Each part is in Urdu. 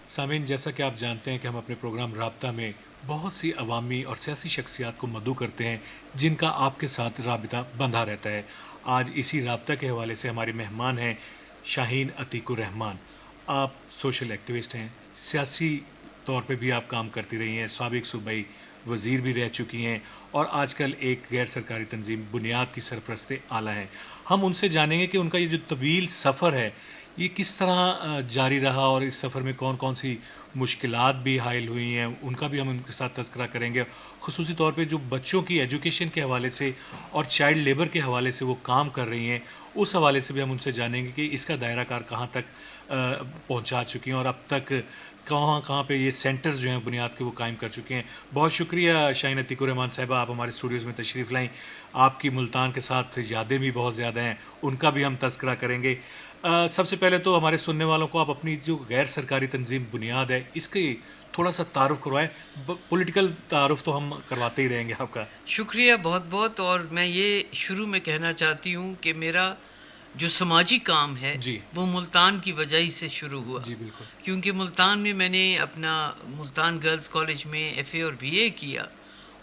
سامعین، جیسا کہ آپ جانتے ہیں کہ ہم اپنے پروگرام رابطہ میں بہت سی عوامی اور سیاسی شخصیات کو مدعو کرتے ہیں جن کا آپ کے ساتھ رابطہ بندھا رہتا ہے۔ آج اسی رابطہ کے حوالے سے ہمارے مہمان ہیں شاہین عتیق الرحمان۔ آپ سوشل ایکٹیوسٹ ہیں، سیاسی طور پہ بھی آپ کام کرتی رہی ہیں، سابق صوبائی وزیر بھی رہ چکی ہیں اور آج کل ایک غیر سرکاری تنظیم بنیاد کی سرپرست اعلیٰ ہیں۔ ہم ان سے جانیں گے کہ ان کا یہ جو طویل سفر ہے یہ کس طرح جاری رہا اور اس سفر میں کون کون سی مشکلات بھی حائل ہوئی ہیں، ان کا بھی ہم ان کے ساتھ تذکرہ کریں گے۔ خصوصی طور پہ جو بچوں کی ایجوکیشن کے حوالے سے اور چائلڈ لیبر کے حوالے سے وہ کام کر رہی ہیں، اس حوالے سے بھی ہم ان سے جانیں گے کہ اس کا دائرہ کار کہاں تک پہنچا چکی ہیں اور اب تک کہاں پہ یہ سینٹرز جو ہیں بنیاد کے وہ قائم کر چکے ہیں۔ بہت شکریہ شاہین عتیق الرحمان صاحبہ، آپ ہمارے اسٹوڈیوز میں تشریف لائیں۔ آپ کی ملتان کے ساتھ یادیں بھی بہت زیادہ ہیں، ان کا بھی ہم تذکرہ کریں گے۔ سب سے پہلے تو ہمارے سننے والوں کو آپ اپنی جو غیر سرکاری تنظیم بنیاد ہے اس کی تھوڑا سا تعارف کروائیں۔ پولیٹیکل تعارف تو ہم کرواتے ہی رہیں گے آپ کا۔ شکریہ بہت بہت۔ اور میں یہ شروع میں کہنا چاہتی ہوں کہ میرا جو سماجی کام ہے جی وہ ملتان کی وجہ ہی سے شروع ہوا، جی بالکل، کیونکہ ملتان میں نے اپنا ملتان گرلز کالج میں ایف اے اور بی اے کیا،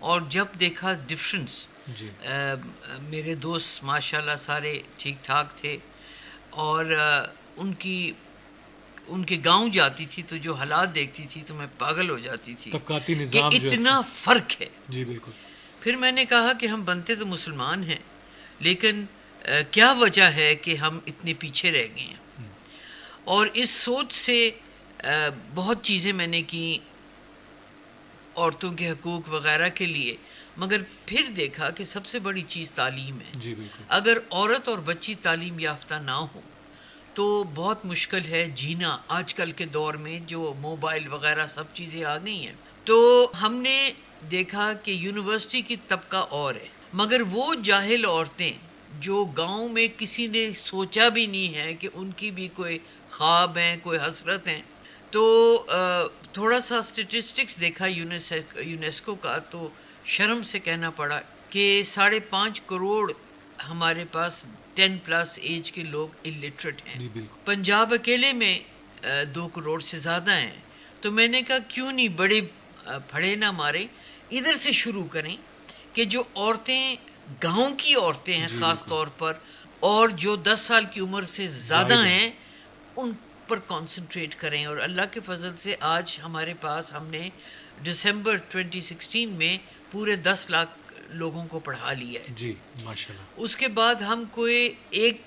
اور جب دیکھا ڈفرنس، جی میرے دوست ماشاءاللہ سارے ٹھیک ٹھاک تھے، اور ان کے گاؤں جاتی تھی تو جو حالات دیکھتی تھی تو میں پاگل ہو جاتی تھی طبقاتی کہ نظام جو اتنا فرق ہے۔ جی بالکل، پھر میں نے کہا کہ ہم بنتے تو مسلمان ہیں، لیکن کیا وجہ ہے کہ ہم اتنے پیچھے رہ گئے ہیں؟ اور اس سوچ سے بہت چیزیں میں نے کی عورتوں کے حقوق وغیرہ کے لیے، مگر پھر دیکھا کہ سب سے بڑی چیز تعلیم ہے۔ جی بالکل، اگر عورت اور بچی تعلیم یافتہ نہ ہو تو بہت مشکل ہے جینا آج کل کے دور میں، جو موبائل وغیرہ سب چیزیں آ گئی ہیں۔ تو ہم نے دیکھا کہ یونیورسٹی کی طبقہ اور ہے، مگر وہ جاہل عورتیں جو گاؤں میں کسی نے سوچا بھی نہیں ہے کہ ان کی بھی کوئی خواب ہیں، کوئی حسرت ہیں۔ تو تھوڑا سا اسٹیٹسٹکس دیکھا یونیسکو کا، تو شرم سے کہنا پڑا کہ 5.5 کروڑ ہمارے پاس 10+ ایج کے لوگ الٹریٹ ہیں۔ جی بالکل، پنجاب اکیلے میں 2 کروڑ سے زیادہ ہیں۔ تو میں نے کہا کیوں نہیں بڑے پھڑے نہ مارے، ادھر سے شروع کریں کہ جو عورتیں گاؤں کی عورتیں ہیں خاص طور پر، اور جو 10 سال کی عمر سے زیادہ ہیں، ان پر کانسنٹریٹ کریں۔ اور اللہ کے فضل سے آج ہمارے پاس، ہم نے دسمبر 2016 میں پورے 10 لاکھ لوگوں کو پڑھا لیا ہے۔ جی ماشاءاللہ۔ اس کے بعد ہم کوئی ایک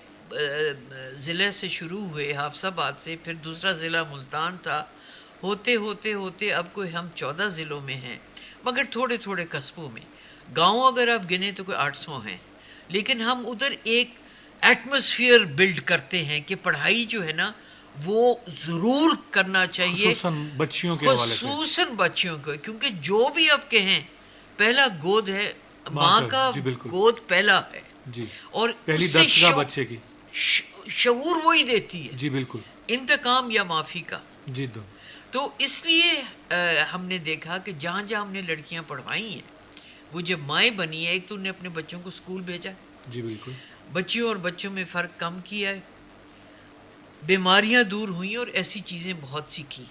ضلع سے شروع ہوئے، حافظ آباد سے، پھر دوسرا ضلع ملتان تھا، ہوتے ہوتے ہوتے اب کوئی ہم 14 ضلعوں میں ہیں، مگر تھوڑے تھوڑے قصبوں میں۔ گاؤں اگر آپ گنے تو کوئی 800 ہیں، لیکن ہم ادھر ایک ایٹماسفیئر بلڈ کرتے ہیں کہ پڑھائی جو ہے نا وہ ضرور کرنا چاہیے، خصوصاً بچیوں کے حوالے سے، خصوصاً بچیوں کو، کیونکہ جو بھی آپ کہیں پہلا گود ہے، ماں کا جی بالکل، گود پہلا ہے، جی اور پہلی اس سے دستگاہ بچے کی، شعور وہی دیتی ہے، جی بالکل، انتقام یا معافی کا۔ جی دو تو اس لیے ہم نے دیکھا کہ جہاں جہاں ہم نے لڑکیاں پڑھوائی ہیں، وہ جب مائیں بنی ہیں، ایک تو انہیں اپنے بچوں کو اسکول بھیجا، جی بالکل، بچیوں اور بچوں میں فرق کم کیا ہے، بیماریاں دور ہوئیں، اور ایسی چیزیں بہت سی کی۔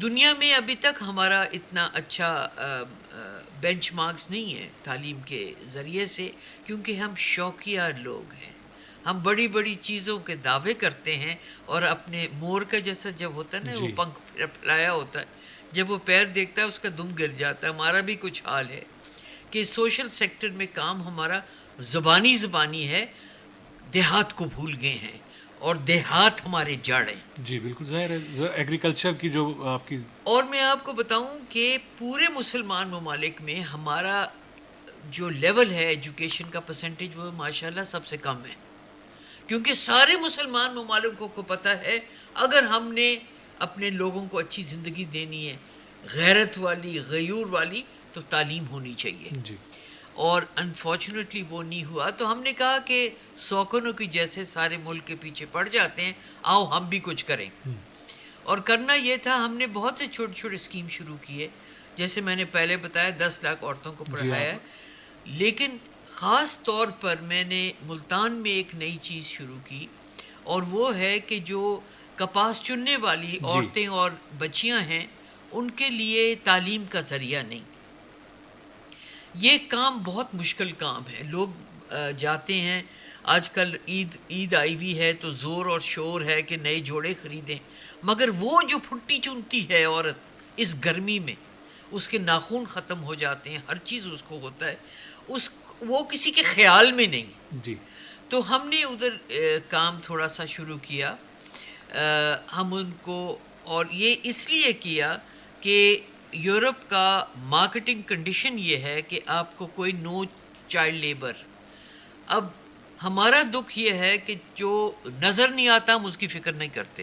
دنیا میں ابھی تک ہمارا اتنا اچھا بینچ مارکس نہیں ہے تعلیم کے ذریعے سے، کیونکہ ہم شوقیہ لوگ ہیں، ہم بڑی بڑی چیزوں کے دعوے کرتے ہیں، اور اپنے مور کا جیسا جب ہوتا ہے نا، وہ پنکھ پھیلایا ہوتا ہے، جب وہ پیر دیکھتا ہے اس کا دم گر جاتا ہے۔ ہمارا بھی کچھ حال ہے کہ سوشل سیکٹر میں کام ہمارا زبانی ہے، دیہات کو بھول گئے ہیں، اور دیہات ہمارے جڑ ہیں۔ جی بالکل، ظاہر ہے ایگریکلچر کی جو آپ کی، اور میں آپ کو بتاؤں کہ پورے مسلمان ممالک میں ہمارا جو لیول ہے ایجوکیشن کا پرسنٹیج، وہ ماشاءاللہ سب سے کم ہے، کیونکہ سارے مسلمان ممالکوں کو پتہ ہے اگر ہم نے اپنے لوگوں کو اچھی زندگی دینی ہے، غیرت والی، غیور والی، تو تعلیم ہونی چاہیے، جی اور انفارچونیٹلی وہ نہیں ہوا۔ تو ہم نے کہا کہ سوکنوں کی جیسے سارے ملک کے پیچھے پڑ جاتے ہیں، آؤ ہم بھی کچھ کریں۔ اور کرنا یہ تھا، ہم نے بہت سے چھوٹے چھوٹے اسکیم شروع کیے، جیسے میں نے پہلے بتایا 10 لاکھ عورتوں کو پڑھایا ہے، لیکن خاص طور پر میں نے ملتان میں ایک نئی چیز شروع کی، اور وہ ہے کہ جو کپاس چننے والی عورتیں اور بچیاں ہیں ان کے لیے تعلیم کا ذریعہ نہیں. یہ کام بہت مشکل کام ہے. لوگ جاتے ہیں, آج کل عید آئی ہوئی ہے تو زور اور شور ہے کہ نئے جوڑے خریدیں, مگر وہ جو پھٹی چنتی ہے عورت اس گرمی میں, اس کے ناخن ختم ہو جاتے ہیں, ہر چیز اس کو ہوتا ہے, وہ کسی کے خیال میں نہیں. جی. تو ہم نے ادھر کام تھوڑا سا شروع کیا. ہم ان کو, اور یہ اس لیے کیا کہ یورپ کا مارکیٹنگ کنڈیشن یہ ہے کہ آپ کو کوئی نو چائلڈ لیبر. اب ہمارا دکھ یہ ہے کہ جو نظر نہیں آتا ہم اس کی فکر نہیں کرتے.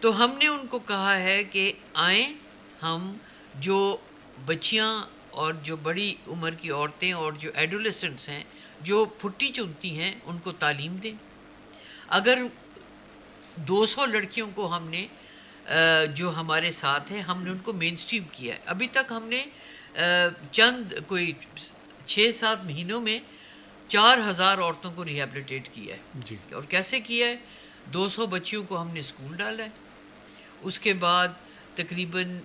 تو ہم نے ان کو کہا ہے کہ آئیں, ہم جو بچیاں اور جو بڑی عمر کی عورتیں اور جو ایڈولیسنٹس ہیں جو پھٹی چنتی ہیں ان کو تعلیم دیں. اگر 200 لڑکیوں کو ہم نے جو ہمارے ساتھ ہیں ہم نے ان کو مین اسٹریم کیا ہے. ابھی تک ہم نے چند کوئی 6-7 مہینوں میں 4000 عورتوں کو ریہیبلیٹیٹ کیا ہے. جی. اور کیسے کیا ہے؟ 200 بچیوں کو ہم نے اسکول ڈالا ہے. اس کے بعد تقریباً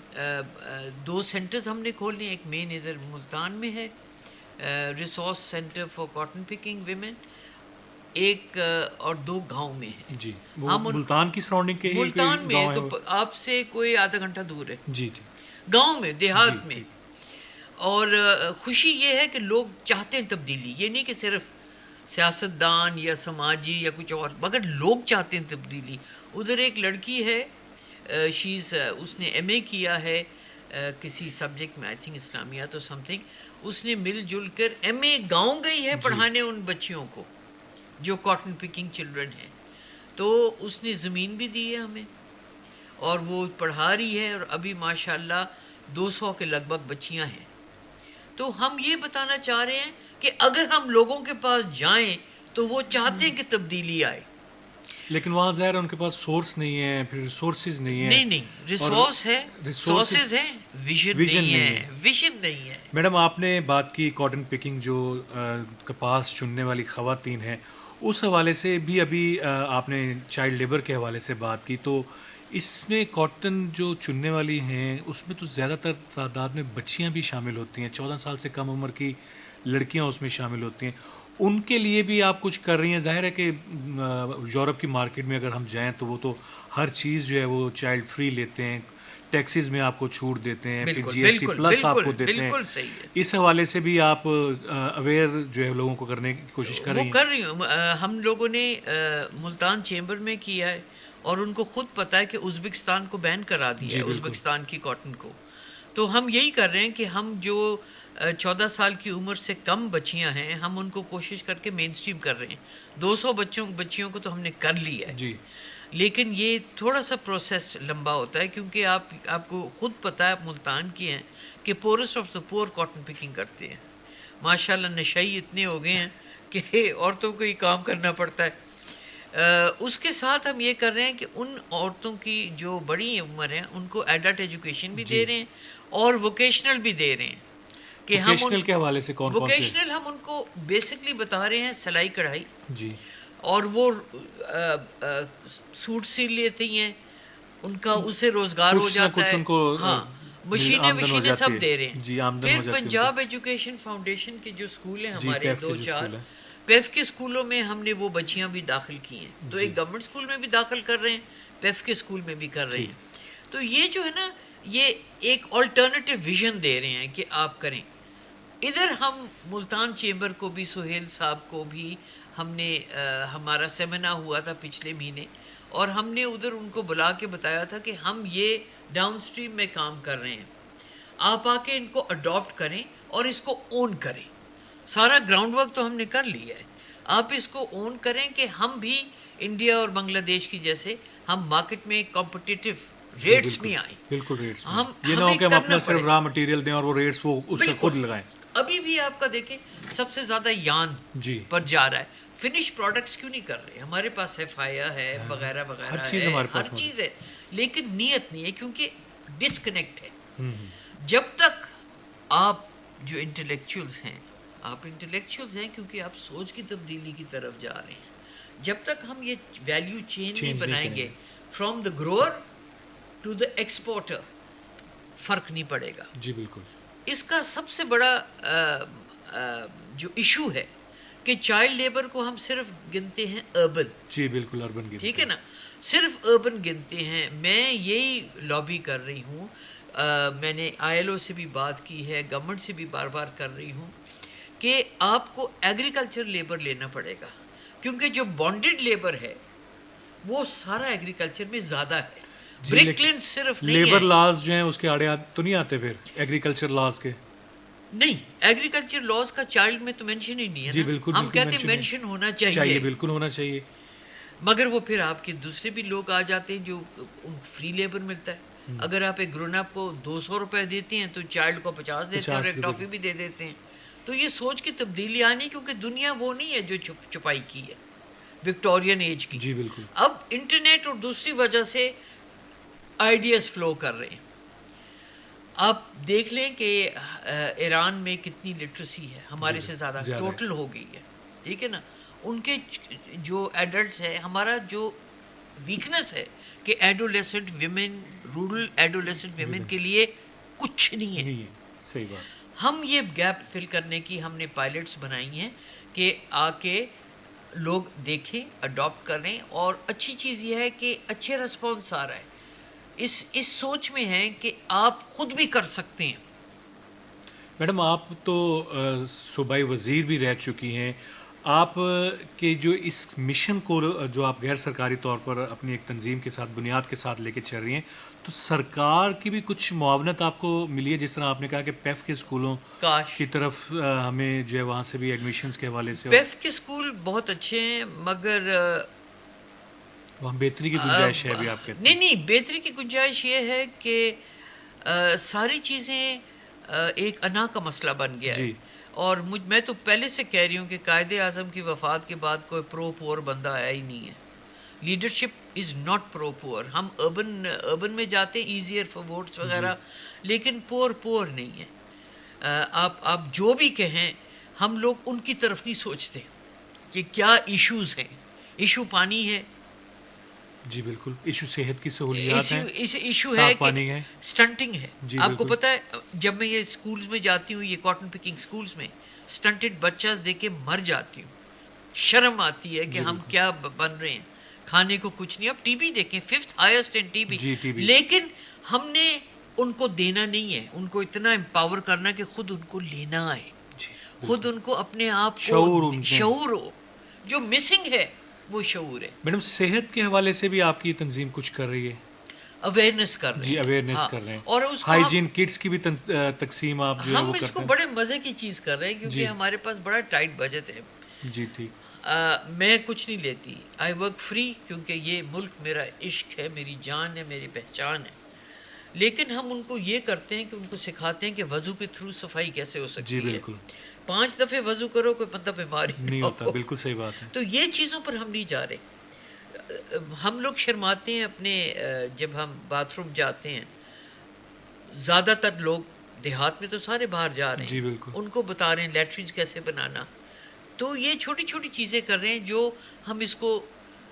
2 سینٹرز ہم نے کھولے. ایک مین ادھر ملتان میں ہے, resource centre for cotton picking women, ایک اور 2 گاؤں میں ہیں. جی. ملتان کی سراؤنڈنگ کے ملتان میں تو آپ سے کوئی آدھا گھنٹہ دور ہے. جی جی. گاؤں میں, دیہات میں. اور خوشی یہ ہے کہ لوگ چاہتے ہیں تبدیلی. یہ نہیں کہ صرف سیاستدان یا سماجی یا کچھ اور, مگر لوگ چاہتے ہیں تبدیلی. ادھر ایک لڑکی ہے, اس نے ایم اے کیا ہے کسی سبجیکٹ میں, آئی تھنک اسلامیات اور سم تھنگ. اس نے مل جل کر ایم اے گاؤں گئی ہے پڑھانے ان بچیوں کو جو کاٹن پکنگ چلڈرن ہیں. تو اس نے زمین بھی دی ہے ہمیں اور وہ پڑھا رہی ہے, اور ابھی ماشاءاللہ 200 کے لگ بھگ بچیاں ہیں. تو ہم یہ بتانا چاہ رہے ہیں کہ اگر ہم لوگوں کے پاس جائیں تو وہ چاہتے ہیں کہ تبدیلی آئے, لیکن وہاں ظاہر ان کے پاس سورس نہیں ہے, پھر ریسورسز نہیں ہیں. نہیں, ریسورس ہے, ریسورسز ہیں, ویژن نہیں ہے, ویژن نہیں ہے. میڈم آپ نے بات کی کاٹن پکنگ جو کپاس چننے والی خواتین ہیں, اس حوالے سے بھی ابھی آپ نے چائلڈ لیبر کے حوالے سے بات کی. تو اس میں کاٹن جو چننے والی ہیں اس میں تو زیادہ تر تعداد میں بچیاں بھی شامل ہوتی ہیں, 14 سال سے کم عمر کی لڑکیاں اس میں شامل ہوتی ہیں. ان کے لیے بھی آپ کچھ کر رہی ہیں؟ ظاہر ہے کہ یورپ کی مارکیٹ میں اگر ہم جائیں تو وہ تو ہر چیز جو ہے وہ چائلڈ فری لیتے ہیں, ٹیکسز میں آپ کو چھوٹ دیتے ہیں, پھر جی ایس ٹی پلس آپ کو دیتے ہیں. اس حوالے سے بھی آپ اویئر جو ہے لوگوں کو کرنے کی کوشش کر رہی ہیں؟ وہ کر رہی ہوں. ہم لوگوں نے ملتان چیمبر میں کیا ہے, اور ان کو خود پتہ ہے کہ ازبکستان کو بین کرا دیا ہے, ازبکستان کی کاٹن کو. تو ہم یہی کر رہے ہیں کہ ہم جو 14 سال کی عمر سے کم بچیاں ہیں ہم ان کو کوشش کر کے مین اسٹریم کر رہے ہیں. 200 بچیوں کو تو ہم نے کر لیا ہے. جی. لیکن یہ تھوڑا سا پروسیس لمبا ہوتا ہے, کیونکہ آپ کو خود پتہ ہے, آپ ملتان کی ہیں, کہ پورسٹ آف دا پور کاٹن پکنگ کرتے ہیں. ماشاءاللہ نشئی اتنے ہو گئے ہیں کہ عورتوں کو ہی کام کرنا پڑتا ہے. اس کے ساتھ ہم یہ کر رہے ہیں کہ ان عورتوں کی جو بڑی عمر ہیں ان کو ایڈلٹ ایجوکیشن بھی دے رہے ہیں اور ووکیشنل بھی دے رہے ہیں. کہ ہم ووکیشنل کے حوالے سے کون سے؟ ووکیشنل ہم ان کو بیسکلی بتا رہے ہیں سلائی کڑھائی. جی. اور وہ سوٹ سی لیتی ہیں, ان کا اسے روزگار ہو جاتا ہے. ہاں, مشینیں سب دے رہے ہیں. پھر پنجاب ایجوکیشن فاؤنڈیشن کے جو اسکول ہیں ہمارے 2-4 پیف کے اسکولوں میں ہم نے وہ بچیاں بھی داخل کی ہیں. تو ایک گورنمنٹ اسکول میں بھی داخل کر رہے ہیں, پیف کے اسکول میں بھی کر رہے ہیں. تو یہ جو ہے نا, یہ ایک آلٹرنیٹیو ویژن دے رہے ہیں کہ آپ کریں. ادھر ہم ملتان چیمبر کو بھی, سہیل صاحب کو بھی ہم نے, ہمارا سیمینار ہوا تھا پچھلے مہینے, اور ہم نے ادھر ان کو بلا کے بتایا تھا کہ ہم یہ ڈاؤن اسٹریم میں کام کر رہے ہیں, آپ آ کے ان کو اڈاپٹ کریں اور اس کو اون کریں. سارا گراؤنڈ ورک تو ہم نے کر لیا ہے, آپ اس کو اون کریں کہ ہم بھی انڈیا اور بنگلہ دیش کی جیسے ہم مارکیٹ میں کمپٹیٹیو ریٹس میں آئیں. بالکل ریٹس, یہ نہ ہو کہ ہم اپنا صرف را مٹیریل دیں اور وہ ریٹس وہ اس پہ خود لگائیں. ابھی بھی آپ کا دیکھیں سب سے زیادہ یان پر جا رہا ہے, فنش پروڈکٹس کیوں نہیں کر رہے؟ ہمارے پاس ایفایا ہے, وغیرہ وغیرہ, ہر چیز ہے, لیکن نیت نہیں ہے, کیونکہ ڈسکنیکٹ ہے. جب تک آپ جو انٹلیکچوئلز ہیں, آپ انٹلیکچوئلز ہیں کیونکہ آپ سوچ کی تبدیلی کی طرف جا رہے ہیں, جب تک ہم یہ ویلیو چین نہیں نہیں بنائیں گے کریں from the grower to the exporter فرق نہیں پڑے گا. جی بالکل. اس کا سب سے بڑا جو ایشو ہے کہ چائلڈ لیبر کو ہم صرف گنتے ہیں اربن. جی بالکل اربن گنتے ٹھیک ہے نا, صرف اربن گنتے ہیں. میں یہی لابی کر رہی ہوں, میں نے ILO سے بھی بات کی ہے, گورنمنٹ سے بھی بار بار کر رہی ہوں کہ آپ کو ایگریکلچر لیبر لینا پڑے گا, کیونکہ جو بانڈڈ لیبر ہے وہ سارا ایگریکلچر میں زیادہ ہے. برک لینڈ صرف نہیں ہے. لیبر لاز جو ہیں اس کے آڑے تو نہیں آتے پھر ایگریکلچر لاز کے؟ نہیں, ایگریکلچر لاز کا چائلڈ میں تو مینشن ہی نہیں ہے. جی بالکل, ہم کہتے ہیں مینشن ہونا چاہیے, بالکل ہونا چاہیے. مگر وہ پھر آپ کے دوسرے بھی لوگ آ جاتے ہیں جو ان فری لیبر ملتا ہے. اگر آپ ایک گرون اپ کو 200 روپے دیتے ہیں تو چائلڈ کو 50 دیتے ہیں اور ایک ٹافی بھی دے دیتے ہیں. تو یہ سوچ کی تبدیلی آنی, کیونکہ دنیا وہ نہیں ہے جو چھپائی کی ہے وکٹورین ایج کی. جی بالکل. اب انٹرنیٹ اور دوسری وجہ سے آئیڈیاز فلو کر رہے ہیں. آپ دیکھ لیں کہ ایران میں کتنی لٹریسی ہے, ہمارے سے زیادہ ٹوٹل ہو گئی ہے. ٹھیک ہے نا, ان کے جو ایڈلٹس ہے, ہمارا جو ویکنس ہے کہ adolescent women, rural adolescent women کے لیے کچھ نہیں ہے. صحیح بات. ہم یہ گیپ فل کرنے کی ہم نے پائلٹس بنائی ہیں کہ آ کے لوگ دیکھیں, اڈاپٹ کریں. اور اچھی چیز یہ ہے کہ اچھے رسپانس آ رہا ہے. اس سوچ میں ہے کہ آپ خود بھی کر سکتے ہیں. میڈم آپ تو صوبائی وزیر بھی رہ چکی ہیں. آپ کے جو اس مشن کو جو آپ غیر سرکاری طور پر اپنی ایک تنظیم کے ساتھ بنیاد کے ساتھ لے کے چل رہی ہیں, تو سرکار کی بھی کچھ معاونت آپ کو ملی ہے؟ جس طرح آپ نے کہا کہ پیف کے اسکولوں کی طرف ہمیں جو ہے وہاں سے بھی ایڈمیشنز کے حوالے سے. پیف کے اسکول بہت اچھے ہیں, مگر وہاں بہتری کی گنجائش ہے بھی آپ کہتے ہیں؟ نہیں, بہتری کی گنجائش یہ ہے کہ ساری چیزیں ایک انا کا مسئلہ بن گیا ہے. اور میں تو پہلے سے کہہ رہی ہوں کہ قائد اعظم کی وفات کے بعد کوئی پرو پور بندہ آیا ہی نہیں ہے. لیڈرشپ از ناٹ پرو پور. ہم اربن میں جاتے ایزیئر فار ووٹس وغیرہ, لیکن پور نہیں ہے. آپ جو بھی کہیں, ہم لوگ ان کی طرف نہیں سوچتے کہ کیا ایشوز ہیں. ایشو پانی ہے. جی بالکل. ایشو صحت کی سہولیات ہیں, ایشو ہے کہ سٹنٹنگ ہے. آپ کو پتہ ہے جب میں یہ سکولز میں جاتی ہوں, یہ کاٹن پکنگ سکولز میں سٹنٹڈ بچہ دیکھ کے مر جاتی ہوں. شرم آتی ہے کہ ہم کیا بن رہے ہیں, کھانے کو کچھ نہیں. اب ٹی بی دیکھیں, 5th ہائیسٹ ان ٹی بی, لیکن ہم نے ان کو دینا نہیں ہے. ان کو اتنا امپاور کرنا کہ خود ان کو لینا ہے, خود ان کو اپنے آپ کو شعور ہو. جو مسنگ ہے وہ شعور ہے. میڈم صحت کے حوالے سے بھی آپ کی تنظیم کچھ کر رہی ہے؟ اویئرنیس کر رہے ہیں. جی اویئرنیس کر رہے ہیں. اور ہائیجین کٹس کی بھی تقسیم آپ جو ہے وہ کرتے ہیں. ہم اس کو بڑے مزے کی چیز کر رہے ہیں, کیونکہ ہمارے پاس بڑا ٹائٹ بجٹ ہے. جی ٹھیک. میں کچھ نہیں لیتی, آئی ورک فری, کیونکہ یہ ملک میرا عشق ہے, میری جان ہے, میری پہچان ہے. لیکن ہم ان کو یہ کرتے ہیں کہ ان کو سکھاتے ہیں کہ وضو کے تھرو صفائی کیسے ہو سکتی ہے. جی بالکل. 5 دفعے وضو کرو, کوئی مطلب بیماری نہیں ہوتا. بالکل صحیح بات ہے. تو یہ چیزوں پر ہم نہیں جا رہے. ہم لوگ شرماتے ہیں اپنے, جب ہم باتھ روم جاتے ہیں, زیادہ تر لوگ دیہات میں تو سارے باہر جا رہے ہیں. جی بالکل. ان کو بتا رہے ہیں لیٹرینز کیسے بنانا. تو یہ چھوٹی چھوٹی چیزیں کر رہے ہیں جو ہم اس کو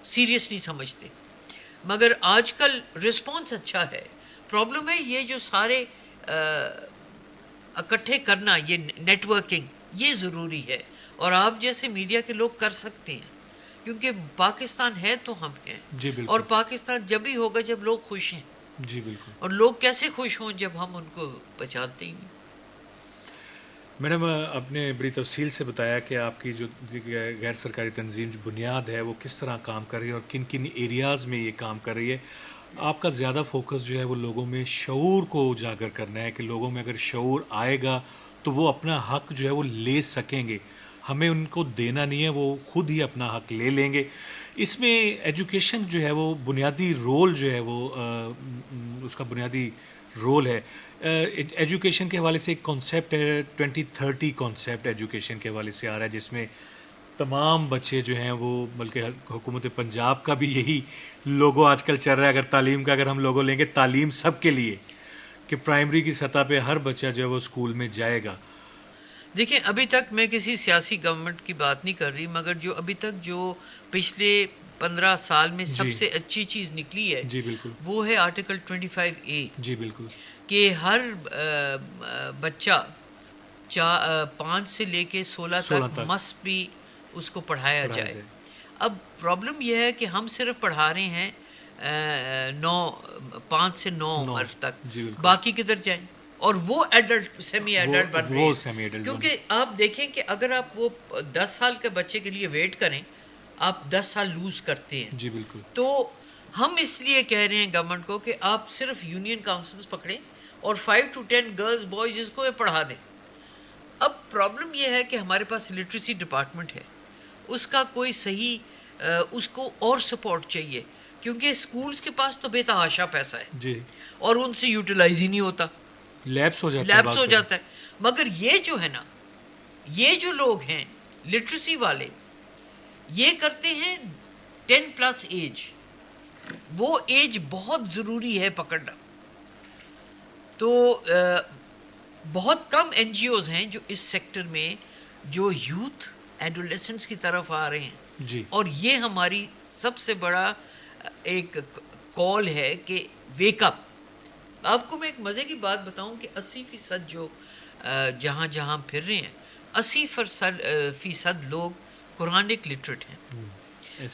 سیریس نہیں سمجھتے, مگر آج کل رسپانس اچھا ہے. پرابلم ہے یہ جو سارے اکٹھے کرنا, یہ نیٹ ورکنگ, یہ ضروری ہے. اور آپ جیسے میڈیا کے لوگ کر سکتے ہیں, کیونکہ پاکستان ہے تو ہم ہیں. جی بالکل. اور پاکستان جب ہی ہوگا جب لوگ خوش ہیں. جی بالکل. اور لوگ کیسے خوش ہوں جب ہم ان کو پہچانتے ہی نہیں. میڈم آپ نے بڑی تفصیل سے بتایا کہ آپ کی جو غیر سرکاری تنظیم جو بنیاد ہے وہ کس طرح کام کر رہی ہے اور کن کن ایریاز میں یہ کام کر رہی ہے. آپ کا زیادہ فوکس جو ہے وہ لوگوں میں شعور کو اجاگر کرنا ہے کہ لوگوں میں اگر شعور آئے گا تو وہ اپنا حق جو ہے وہ لے سکیں گے. ہمیں ان کو دینا نہیں ہے, وہ خود ہی اپنا حق لے لیں گے. اس میں ایجوکیشن جو ہے وہ بنیادی رول جو ہے وہ اس کا بنیادی رول ہے. ایجوکیشن کے حوالے سے ایک کانسیپٹ ہے 2030 کانسیپٹ ایجوکیشن کے حوالے سے آ رہا ہے, جس میں تمام بچے جو ہیں وہ, بلکہ حکومت پنجاب کا بھی یہی لوگو آج کل چل رہا ہے, اگر تعلیم کا اگر ہم لوگو لیں گے, تعلیم سب کے لیے, کہ پرائمری کی سطح پہ ہر بچہ جو ہے وہ اسکول میں جائے گا. دیکھیں ابھی تک میں کسی سیاسی گورنمنٹ کی بات نہیں کر رہی، مگر جو ابھی تک جو پچھلے 15 سال میں سب سے اچھی چیز نکلی ہے جی بالکل وہ ہے آرٹیکل 25A، جی بالکل، کہ ہر بچہ 5 سے لے کے 16 تک مسٹ بھی اس کو پڑھایا جائے۔ اب پرابلم یہ ہے کہ ہم صرف پڑھا رہے ہیں 5 سے 9 عمر تک، باقی کدھر جائیں؟ اور وہ ایڈلٹ سیمی ایڈلٹ بن رہے ہیں، کیونکہ آپ دیکھیں کہ اگر آپ وہ 10 سال کے بچے کے لیے ویٹ کریں آپ 10 سال لوز کرتے ہیں۔ جی بالکل، تو ہم اس لیے کہہ رہے ہیں گورنمنٹ کو کہ آپ صرف یونین کاؤنسلز پکڑیں اور 5 to 10 گرلز بوائز کو پڑھا دیں۔ اب پرابلم یہ ہے کہ ہمارے پاس لٹریسی ڈپارٹمنٹ ہے، اس کا کوئی صحیح اس کو اور سپورٹ چاہیے، کیونکہ اسکولز کے پاس تو بے تحاشا پیسہ ہے جی، اور ان سے یوٹیلائز ہی نہیں ہوتا، لیپس ہو جاتا ہے۔ مگر یہ جو ہے نا، یہ جو لوگ ہیں لٹریسی والے، یہ کرتے ہیں 10+ ایج، وہ ایج بہت ضروری ہے پکڑنا۔ تو بہت کم NGOs ہیں جو اس سیکٹر میں جو یوتھ ایڈولیسنٹس کی طرف آ رہے ہیں جی، اور یہ ہماری سب سے بڑا ایک کال ہے کہ ویک اپ۔ آپ کو میں ایک مزے کی بات بتاؤں کہ 80% جو جہاں جہاں پھر رہے ہیں 80% لوگ قرآنک لٹریٹ ہیں،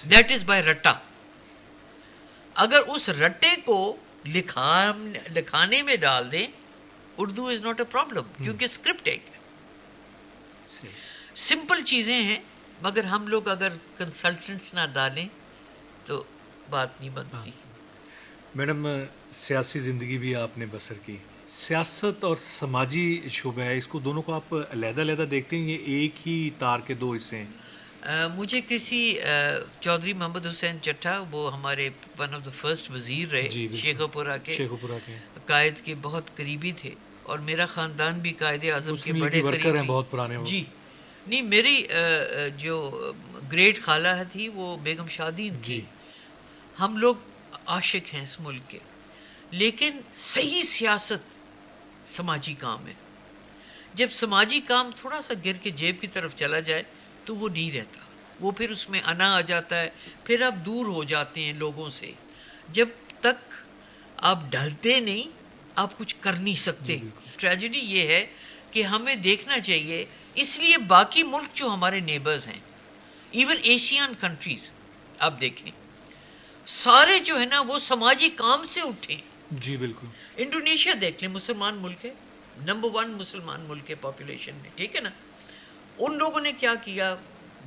دیٹ از بائی رٹا۔ اگر اس رٹے کو لکھانے میں ڈال دیں، Urdu is not a problem, کیونکہ اسکرپٹ ایک ہے، سمپل چیزیں ہیں، مگر ہم لوگ اگر کنسلٹنٹس نہ ڈالیں تو بات نہیں بنتی۔ میڈم، سیاسی زندگی بھی آپ نے بسر کی، سیاست اور سماجی شعبہ ہے، اس کو دونوں کو آپ علیحدہ علیحدہ دیکھتے ہیں، یہ ایک ہی تار کے دو حصے ہیں؟ مجھے کسی چودھری محمد حسین چٹھا، وہ ہمارے ون آف دا فرسٹ وزیر رہے، شیخوپورہ کے قائد کے بہت قریبی تھے، اور میرا خاندان بھی قائد اعظم کے بڑے قریبی ہیں، بہت پرانے۔ جی نہیں، میری جو گریٹ خالہ تھی وہ بیگم شادین تھی۔ ہم لوگ عاشق ہیں اس ملک کے، لیکن صحیح سیاست سماجی کام ہے۔ جب سماجی کام تھوڑا سا گر کے جیب کی طرف چلا جائے تو وہ نہیں رہتا، وہ پھر اس میں انا آ جاتا ہے، پھر آپ دور ہو جاتے ہیں لوگوں سے۔ جب تک آپ ڈھلتے نہیں آپ کچھ کر نہیں سکتے۔ ٹریجڈی یہ ہے کہ ہمیں دیکھنا چاہیے، اس لیے باقی ملک جو ہمارے نیبرز ہیں، ایون ایشین کنٹریز، آپ دیکھیں سارے جو ہے نا وہ سماجی کام سے اٹھے۔ جی بالکل، انڈونیشیا دیکھ لیں، مسلمان ملک ہے، نمبر 1 مسلمان ملک ہے پاپولیشن میں، ٹھیک ہے نا۔ ان لوگوں نے کیا کیا،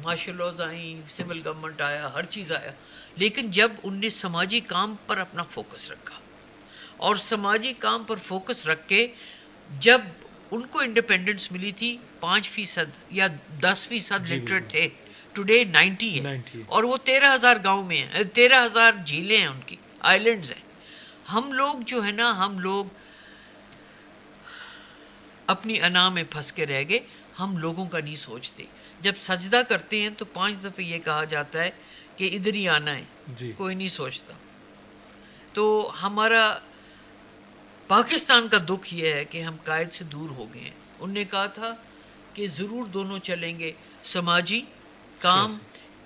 مارشل لاز آئیں، سول گورنمنٹ آیا، ہر چیز آیا، لیکن جب ان نے سماجی کام پر اپنا فوکس رکھا، اور سماجی کام پر فوکس رکھ کے جب ان کو انڈیپینڈنس ملی تھی 5% یا 10% لٹریٹ تھے، ٹوڈے 90 ہے، اور وہ 13,000 گاؤں میں ہیں، 13,000 جھیلیں ہیں ان کی، آئیلینڈز ہیں۔ ہم لوگ جو ہے نا، ہم لوگ اپنی انا میں پھنس کے رہ گئے، ہم لوگوں کا نہیں سوچتے۔ جب سجدہ کرتے ہیں تو 5 دفعہ یہ کہا جاتا ہے کہ ادھر ہی آنا ہے، کوئی نہیں سوچتا۔ تو ہمارا پاکستان کا دکھ یہ ہے کہ ہم قائد سے دور ہو گئے ہیں۔ انہوں نے کہا تھا کہ ضرور دونوں چلیں گے، سماجی کام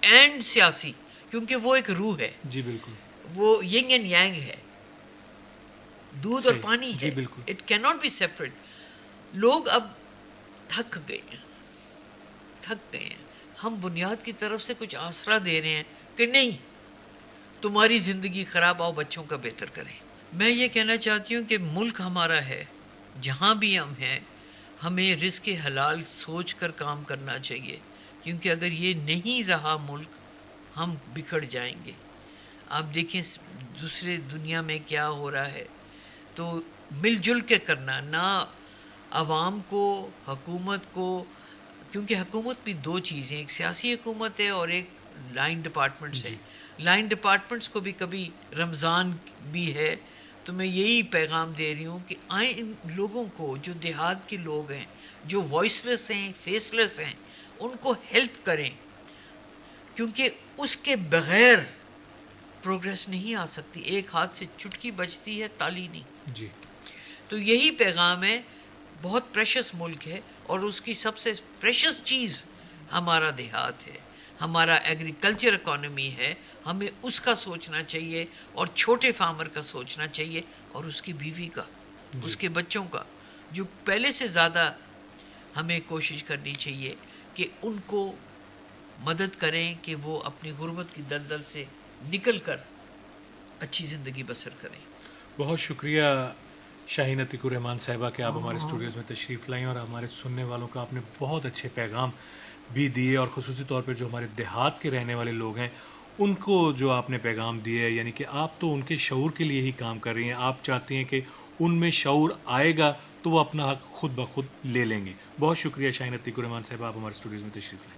اینڈ سیاسی، کیونکہ وہ ایک روح ہے، جی بالکل، وہ ینگ اینڈ یانگ ہے، دودھ اور پانی ہے، اٹ کی ناٹ بی سیپریٹ۔ لوگ اب تھک گئے ہیں، ہم بنیاد کی طرف سے کچھ آسرا دے رہے ہیں کہ نہیں تمہاری زندگی خراب، آؤ بچوں کا بہتر کریں۔ میں یہ کہنا چاہتی ہوں کہ ملک ہمارا ہے، جہاں بھی ہم ہیں ہمیں رزق حلال سوچ کر کام کرنا چاہیے، کیونکہ اگر یہ نہیں رہا ملک ہم بکھر جائیں گے۔ آپ دیکھیں دوسرے دنیا میں کیا ہو رہا ہے، تو مل جل کے کرنا، نہ عوام کو، حکومت کو، کیونکہ حکومت بھی 2 چیزیں، ایک سیاسی حکومت ہے اور ایک لائن ڈپارٹمنٹس ہے۔ لائن ڈپارٹمنٹس کو بھی کبھی رمضان بھی ہے، تو میں یہی پیغام دے رہی ہوں کہ آئیں ان لوگوں کو، جو دیہات کے لوگ ہیں، جو وائس لیس ہیں، فیس لیس ہیں، ان کو ہیلپ کریں، کیونکہ اس کے بغیر پروگریس نہیں آ سکتی۔ ایک ہاتھ سے چٹکی بجتی ہے، تالی نہیں۔ جی، تو یہی پیغام ہے، بہت پریشس ملک ہے اور اس کی سب سے پریشس چیز ہمارا دیہات ہے، ہمارا ایگریکلچر اکانومی ہے. ہمیں اس کا سوچنا چاہیے اور چھوٹے فارمر کا سوچنا چاہیے اور اس کی بیوی کا، اس کے بچوں کا، جو پہلے سے زیادہ ہمیں کوشش کرنی چاہیے کہ ان کو مدد کریں کہ وہ اپنی غربت کی دلدل سے نکل کر اچھی زندگی بسر کریں. بہت شکریہ شاہین عتیق الرحمان صاحبہ کہ آپ ہمارے اسٹوڈیوز میں تشریف لائیں اور ہمارے سننے والوں کا آپ نے بہت اچھے پیغام بھی دیے، اور خصوصی طور پہ جو ہمارے دیہات کے رہنے والے لوگ ہیں ان کو جو آپ نے پیغام دیے، یعنی کہ آپ تو ان کے شعور کے لیے ہی کام کر رہی ہیں. آپ چاہتی ہیں کہ ان میں شعور آئے گا تو وہ اپنا حق خود بخود لے لیں گے. بہت شکریہ شاہین عتیق الرحمان صاحبہ، آپ ہمارے اسٹوڈیوز میں تشریف لائیں.